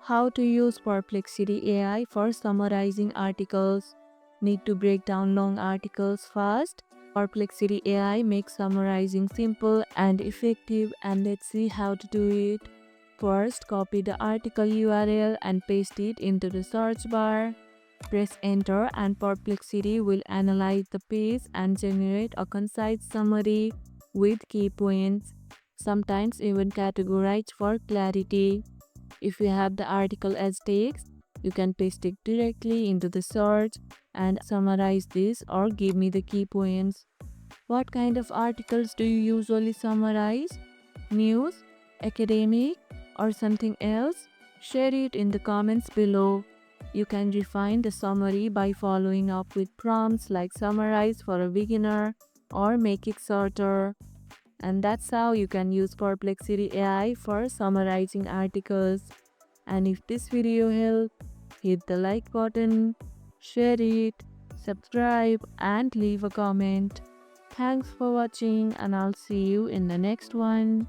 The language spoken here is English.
How to use Perplexity AI for summarizing articles. Need to break down long articles fast? Perplexity AI makes summarizing simple and effective, and let's see how to do it. First, copy the article URL and paste it into the search bar. Press enter and Perplexity will analyze the page and generate a concise summary with key points, sometimes even categorized for clarity. If you have the article as text, you can paste it directly into the search and summarize this or give me the key points. What kind of articles do you usually summarize? News, academic, or something else? Share it in the comments below. You can refine the summary by following up with prompts like summarize for a beginner or make it shorter. And that's how you can use Perplexity AI for summarizing articles. And if this video helped, hit the like button, share it, subscribe, and leave a comment. Thanks for watching, and I'll see you in the next one.